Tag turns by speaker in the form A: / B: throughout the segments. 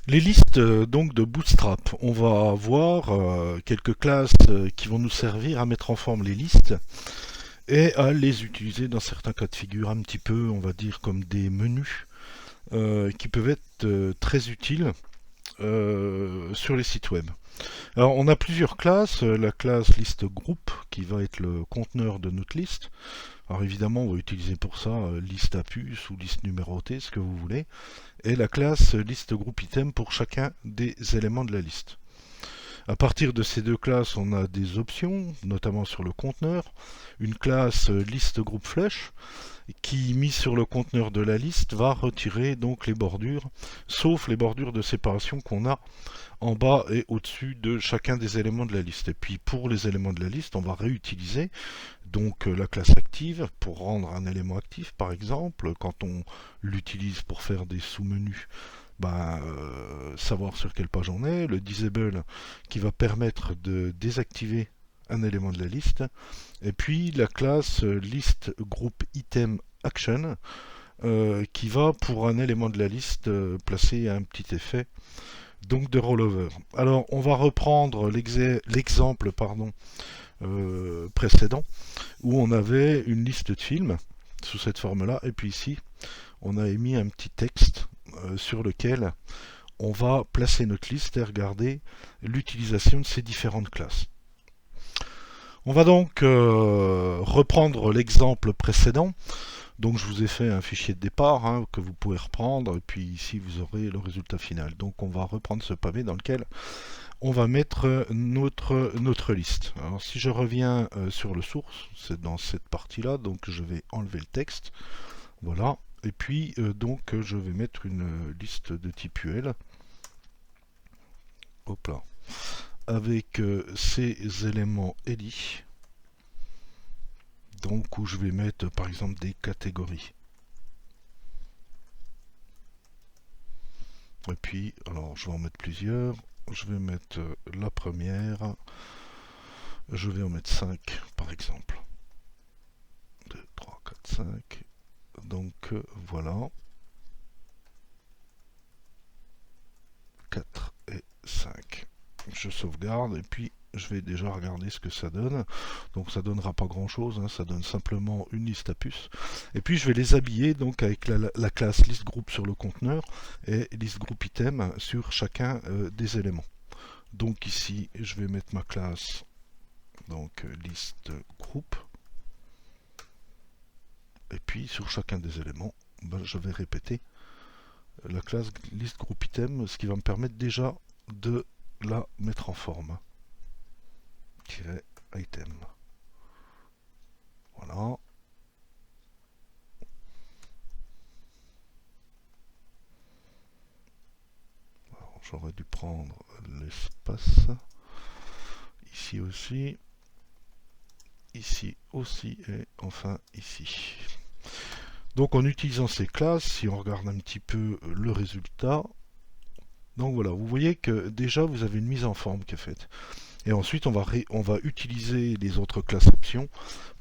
A: Les listes donc de Bootstrap, on va voir quelques classes qui vont nous servir à mettre en forme les listes et à les utiliser dans certains cas de figure un petit peu, on va dire, comme des menus qui peuvent être très utiles sur les sites web. Alors on a plusieurs classes, la classe liste groupe qui va être le conteneur de notre liste. Alors évidemment on va utiliser pour ça liste à puce ou liste numérotée, ce que vous voulez, et la classe liste groupe item pour chacun des éléments de la liste. À partir de ces deux classes, on a des options, notamment sur le conteneur. Une classe liste groupe flèche qui, mise sur le conteneur de la liste, va retirer donc les bordures, sauf les bordures de séparation qu'on a en bas et au-dessus de chacun des éléments de la liste. Et puis pour les éléments de la liste, on va réutiliser donc la classe active pour rendre un élément actif, par exemple, quand on l'utilise pour faire des sous-menus, savoir sur quelle page on est, le disable qui va permettre de désactiver un élément de la liste, et puis la classe list group item action qui va pour un élément de la liste placer un petit effet donc de rollover. Alors on va reprendre l'exemple précédent où on avait une liste de films sous cette forme-là, et puis ici on a émis un petit texte sur lequel on va placer notre liste et regarder l'utilisation de ces différentes classes. On va donc reprendre l'exemple précédent. Donc je vous ai fait un fichier de départ que vous pouvez reprendre, et puis ici vous aurez le résultat final. Donc on va reprendre ce pavé dans lequel on va mettre notre liste. Alors si je reviens sur le source, c'est dans cette partie-là, donc je vais enlever le texte. Voilà. Et puis donc je vais mettre une liste de type UL. Hop là. Avec ces éléments edit. Donc où je vais mettre par exemple des catégories. Et puis, alors je vais en mettre plusieurs. Je vais mettre la première. Je vais en mettre 5 par exemple. 2, 3, 4, 5. Donc voilà. 4 et 5. Je sauvegarde et puis je vais déjà regarder ce que ça donne. Donc ça donnera pas grand chose, ça donne simplement une liste à puces. Et puis je vais les habiller donc avec la classe list group sur le conteneur et list group item sur chacun des éléments. Donc ici je vais mettre ma classe donc list group, et puis sur chacun des éléments je vais répéter la classe list group item, ce qui va me permettre déjà de la mettre en forme. Item. Voilà. J'aurais dû prendre l'espace. Ici aussi. Ici aussi. Et enfin ici. Donc en utilisant ces classes, si on regarde un petit peu le résultat, donc voilà, vous voyez que déjà vous avez une mise en forme qui est faite. Et ensuite on va utiliser les autres classes options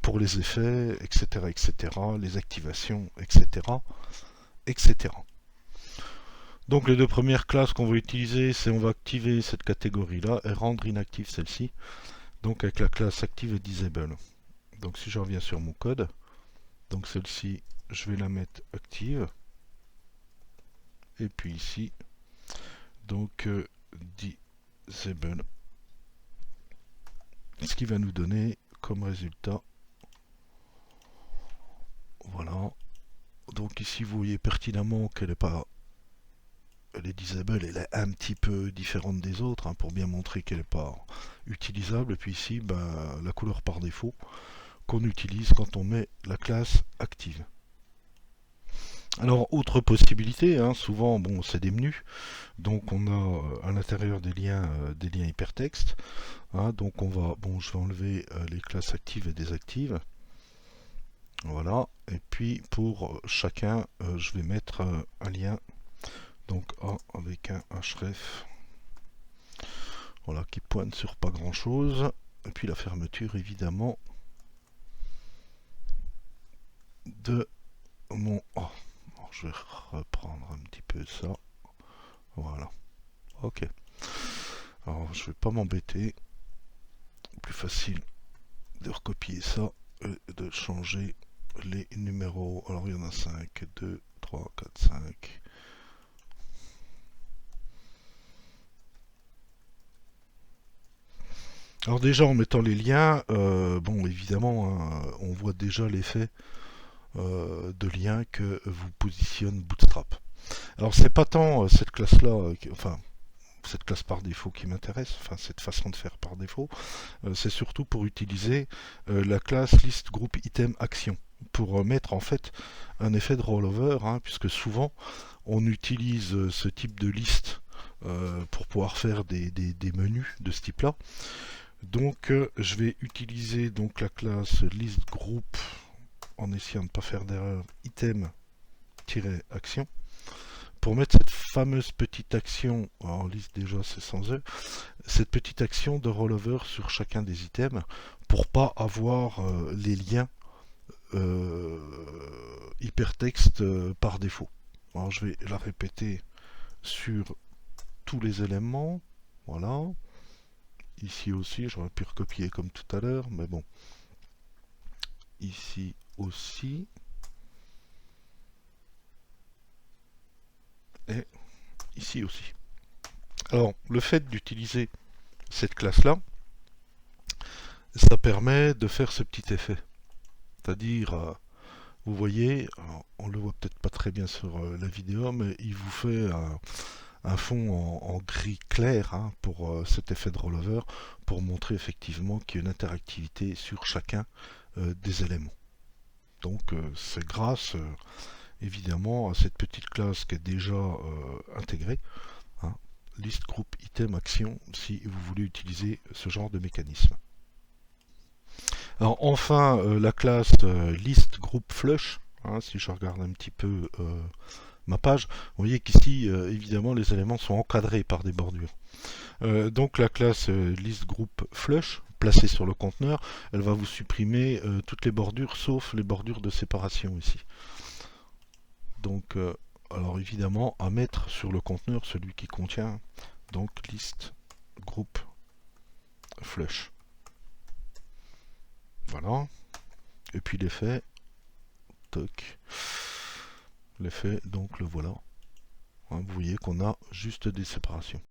A: pour les effets, etc., etc., les activations, etc., etc. Donc les deux premières classes qu'on va utiliser, c'est on va activer cette catégorie-là et rendre inactive celle-ci, donc avec la classe active et disable. Donc si je reviens sur mon code, donc celle-ci, je vais la mettre active, et puis ici, donc disable, ce qui va nous donner comme résultat, voilà. Donc ici vous voyez pertinemment qu'elle n'est pas, elle est disable, elle est un petit peu différente des autres pour bien montrer qu'elle n'est pas utilisable. Et puis ici la couleur par défaut qu'on utilise quand on met la classe active. Alors autre possibilité, souvent bon c'est des menus, donc on a à l'intérieur des liens hypertextes. Donc je vais enlever les classes actives et désactives. Voilà, et puis pour chacun, je vais mettre un lien, donc A avec un href, voilà, qui pointe sur pas grand chose, et puis la fermeture évidemment de mon... Oh, je vais reprendre un petit peu ça, voilà. Ok. Alors je vais pas m'embêter. Plus facile de recopier ça et de changer les numéros. Alors il y en a 5, 2, 3, 4, 5. Alors déjà en mettant les liens, bon évidemment hein, on voit déjà l'effet de lien que vous positionne Bootstrap. Alors c'est pas tant cette classe-là, enfin cette classe par défaut qui m'intéresse, enfin cette façon de faire par défaut, c'est surtout pour utiliser la classe list group item action pour mettre en fait un effet de rollover, hein, puisque souvent on utilise ce type de liste pour pouvoir faire des menus de ce type-là. Donc je vais utiliser donc la classe list group en essayant de ne pas faire d'erreur item-action pour mettre cette fameuse petite action, en liste déjà c'est sans E, cette petite action de rollover sur chacun des items pour pas avoir les liens hypertexte par défaut. Alors je vais la répéter sur tous les éléments. Voilà. Ici aussi, j'aurais pu recopier comme tout à l'heure, mais bon. Ici aussi. Et ici aussi. Alors, le fait d'utiliser cette classe-là, ça permet de faire ce petit effet. C'est-à-dire, vous voyez, on le voit peut-être pas très bien sur la vidéo, mais il vous fait un fond en gris clair hein, pour cet effet de rollover, pour montrer effectivement qu'il y a une interactivité sur chacun des éléments. Donc c'est grâce évidemment à cette petite classe qui est déjà intégrée, hein, list group item action, si vous voulez utiliser ce genre de mécanisme. Alors enfin la classe list group flush, hein, si je regarde un petit peu ma page, vous voyez qu'ici évidemment les éléments sont encadrés par des bordures. Donc la classe list group flush placée sur le conteneur, elle va vous supprimer toutes les bordures sauf les bordures de séparation ici. Donc alors évidemment à mettre sur le conteneur celui qui contient donc list group flush. Voilà. Et puis l'effet, toc, l'effet donc le voilà. Hein, vous voyez qu'on a juste des séparations.